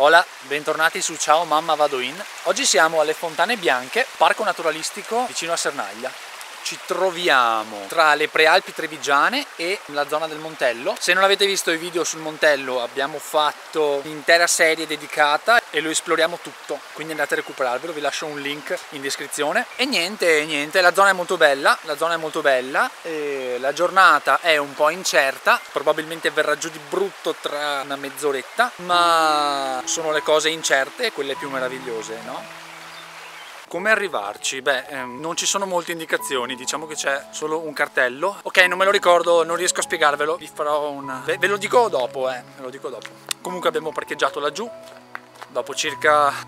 Hola, bentornati su Ciao Mamma Vado In. Oggi siamo alle Fontane Bianche, parco naturalistico vicino a Sernaglia. Ci troviamo tra le prealpi trevigiane e la zona del Montello. Se non avete visto i video sul Montello, abbiamo fatto un'intera serie dedicata e lo esploriamo tutto, quindi andate a recuperarvelo, vi lascio un link in descrizione. E niente, la zona è molto bella, e la giornata è un po' incerta, probabilmente verrà giù di brutto tra una mezz'oretta, ma sono le cose incerte quelle più meravigliose, no? Come arrivarci? Non ci sono molte indicazioni, diciamo che c'è solo un cartello. Ok, non me lo ricordo, non riesco a spiegarvelo, vi farò un... Ve lo dico dopo, ve lo dico dopo. Comunque abbiamo parcheggiato laggiù, dopo a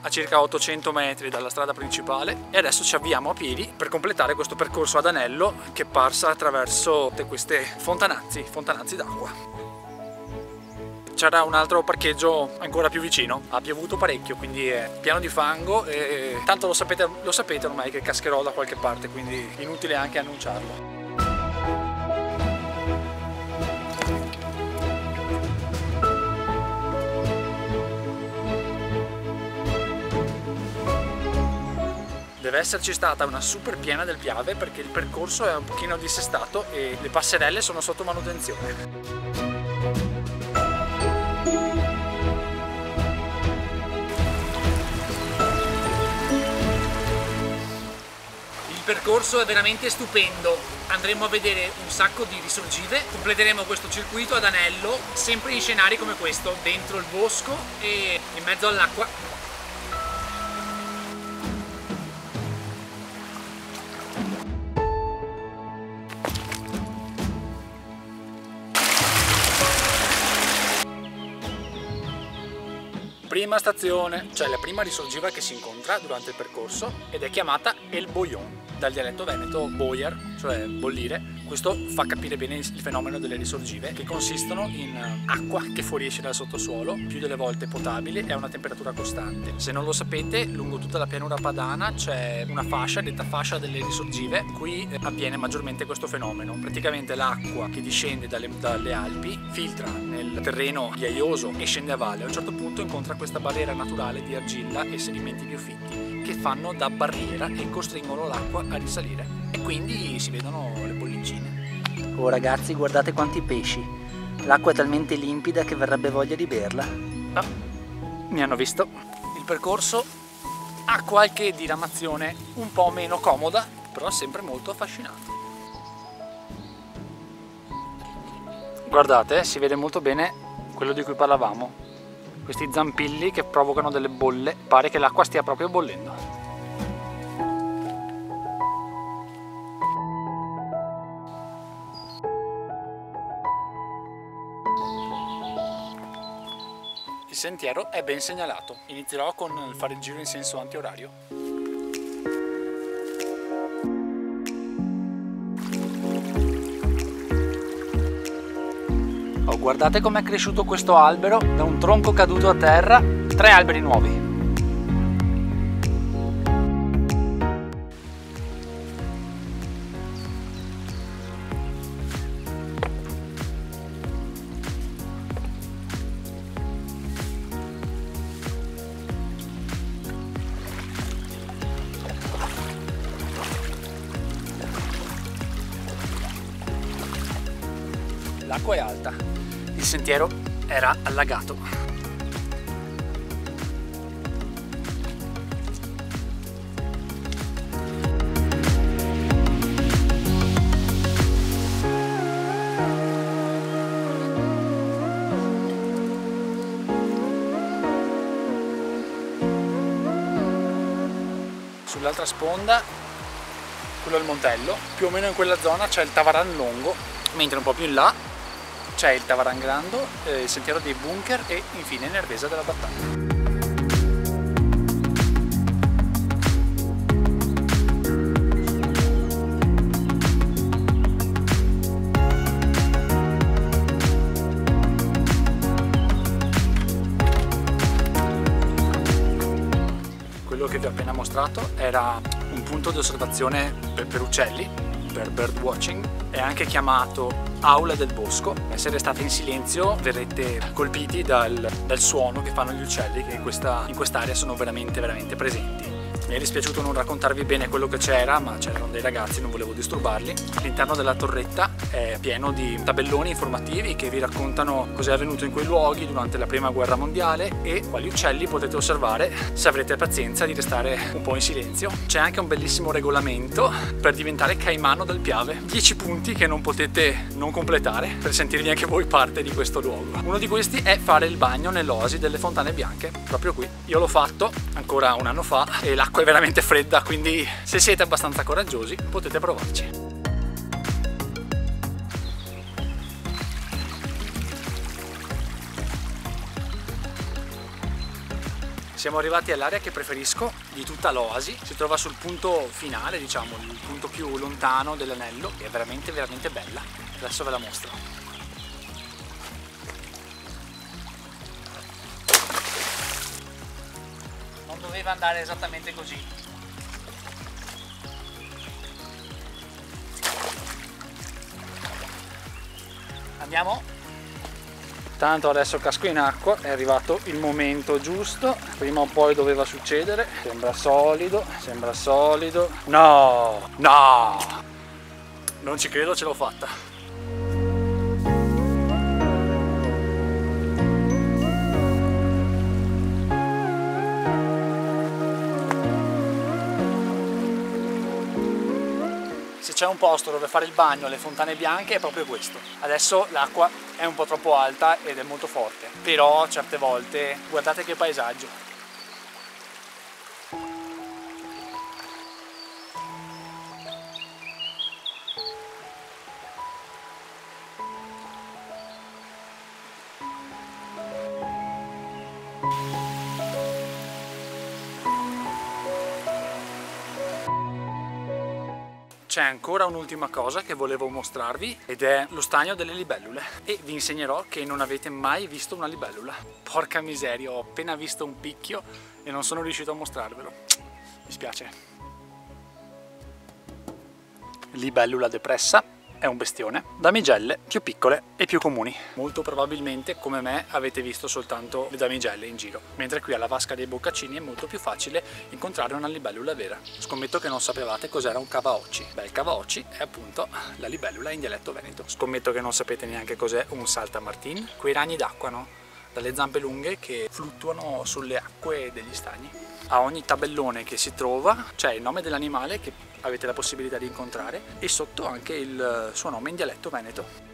circa 800 metri dalla strada principale, e adesso ci avviamo a piedi per completare questo percorso ad anello che passa attraverso tutte queste fontanazzi d'acqua. C'era un altro parcheggio ancora più vicino, ha piovuto parecchio, quindi è pieno di fango e tanto lo sapete ormai che cascherò da qualche parte, quindi inutile anche annunciarlo. Deve esserci stata una super piena del Piave perché il percorso è un pochino dissestato e le passerelle sono sotto manutenzione. Il percorso è veramente stupendo, andremo a vedere un sacco di risorgive, completeremo questo circuito ad anello, sempre in scenari come questo, dentro il bosco e in mezzo all'acqua. Prima stazione, cioè la prima risorgiva che si incontra durante il percorso, ed è chiamata El Bollón, dal dialetto veneto boiar, cioè bollire. Questo fa capire bene il fenomeno delle risorgive, che consistono in acqua che fuoriesce dal sottosuolo, più delle volte potabile e a una temperatura costante. Se non lo sapete, lungo tutta la pianura padana c'è una fascia, detta fascia delle risorgive, qui avviene maggiormente questo fenomeno. Praticamente l'acqua che discende dalle Alpi filtra nel terreno ghiaioso e scende a valle. A un certo punto incontra questa barriera naturale di argilla e sedimenti biofitti che fanno da barriera e costringono l'acqua a risalire, e quindi si vedono le bollicine. Oh ragazzi, guardate quanti pesci, l'acqua è talmente limpida che verrebbe voglia di berla. Ah, mi hanno visto. Il percorso ha qualche diramazione un po' meno comoda, però sempre molto affascinante. Guardate, si vede molto bene quello di cui parlavamo, questi zampilli che provocano delle bolle, pare che l'acqua stia proprio bollendo. Il sentiero è ben segnalato, inizierò con il fare il giro in senso antiorario. Oh, guardate com'è cresciuto questo albero, da un tronco caduto a terra, 3 alberi nuovi. L'acqua è alta, il sentiero era allagato. Sull'altra sponda, quello è il Montello, più o meno in quella zona c'è il Tavaran Longo, mentre un po' più in là c'è il Tavaran Grando, il sentiero dei bunker e infine Nervesa della Battaglia. Quello che vi ho appena mostrato era un punto di osservazione per uccelli, per birdwatching, è anche chiamato Aula del Bosco. Se restate in silenzio verrete colpiti dal suono che fanno gli uccelli, che in quest'area sono veramente presenti. Mi è dispiaciuto non raccontarvi bene quello che c'era, ma c'erano dei ragazzi, non volevo disturbarli. All'interno della torretta è pieno di tabelloni informativi che vi raccontano cos'è avvenuto in quei luoghi durante la prima guerra mondiale e quali uccelli potete osservare se avrete pazienza di restare un po' in silenzio. C'è anche un bellissimo regolamento per diventare caimano del Piave, 10 punti che non potete non completare per sentirvi anche voi parte di questo luogo. Uno di questi è fare il bagno nell'oasi delle Fontane Bianche, proprio qui. Io l'ho fatto ancora un anno fa e l'acqua è veramente fredda, quindi se siete abbastanza coraggiosi potete provarci. Siamo arrivati all'area che preferisco di tutta l'oasi, si trova sul punto finale, diciamo, il punto più lontano dell'anello, che è veramente bella. Adesso ve la mostro. Non doveva andare esattamente così. Andiamo? Tanto adesso casco in acqua, è arrivato il momento giusto, prima o poi doveva succedere. Sembra solido. No! Non ci credo, ce l'ho fatta. Se c'è un posto dove fare il bagno alle Fontane Bianche è proprio questo. Adesso l'acqua è un po' troppo alta ed è molto forte, però certe volte guardate che paesaggio. C'è ancora un'ultima cosa che volevo mostrarvi ed è lo stagno delle libellule e vi insegnerò che non avete mai visto una libellula. Porca miseria, ho appena visto un picchio e non sono riuscito a mostrarvelo. Mi spiace. Libellula depressa è un bestione, damigelle più piccole e più comuni. Molto probabilmente, come me, avete visto soltanto le damigelle in giro, mentre qui alla vasca dei Boccaccini è molto più facile incontrare una libellula vera. Scommetto che non sapevate cos'era un cavaocci. Beh, il cavaocci è appunto la libellula in dialetto veneto. Scommetto che non sapete neanche cos'è un saltamartin, quei ragni d'acqua, no? Dalle zampe lunghe che fluttuano sulle acque degli stagni. A ogni tabellone che si trova c'è il nome dell'animale che avete la possibilità di incontrare e sotto anche il suo nome in dialetto veneto.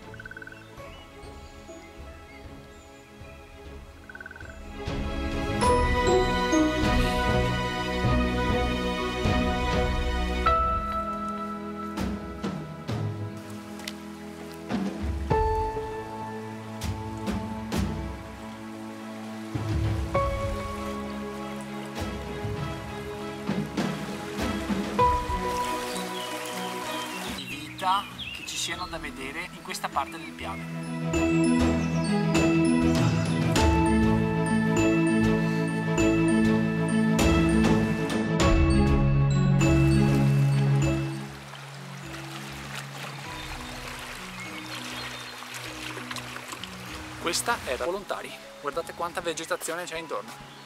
Che ci siano da vedere in questa parte del Piave. Questa è da Volontari, guardate quanta vegetazione c'è intorno.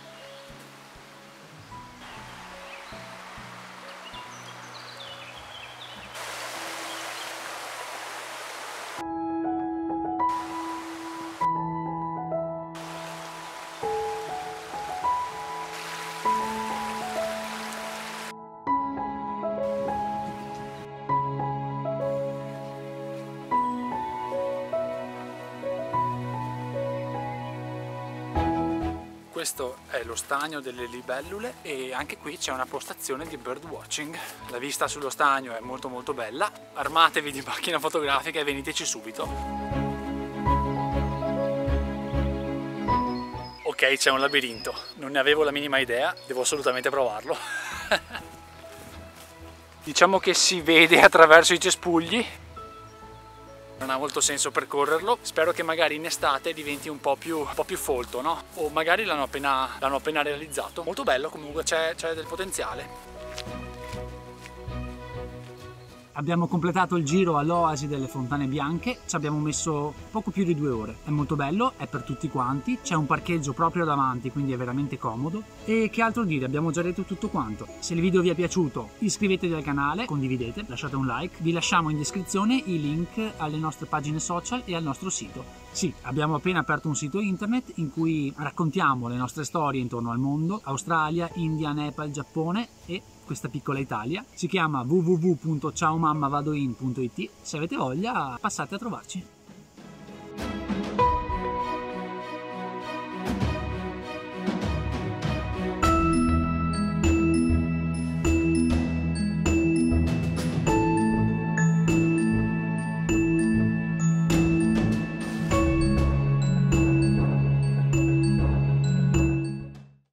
Questo è lo stagno delle libellule e anche qui c'è una postazione di birdwatching. La vista sullo stagno è molto bella. Armatevi di macchina fotografica e veniteci subito. Ok, c'è un labirinto, non ne avevo la minima idea, devo assolutamente provarlo. Diciamo che si vede attraverso i cespugli. Non ha molto senso percorrerlo, spero che magari in estate diventi un po' più folto, no? O magari l'hanno appena realizzato. Molto bello comunque, c'è del potenziale. Abbiamo completato il giro all'Oasi delle Fontane Bianche, ci abbiamo messo poco più di 2 ore. È molto bello, è per tutti quanti, c'è un parcheggio proprio davanti, quindi è veramente comodo. E che altro dire, abbiamo già detto tutto quanto. Se il video vi è piaciuto iscrivetevi al canale, condividete, lasciate un like. Vi lasciamo in descrizione i link alle nostre pagine social e al nostro sito. Sì, abbiamo appena aperto un sito internet in cui raccontiamo le nostre storie intorno al mondo, Australia, India, Nepal, Giappone e questa piccola Italia. Si chiama www.ciaomammavadoin.it. Se avete voglia passate a trovarci.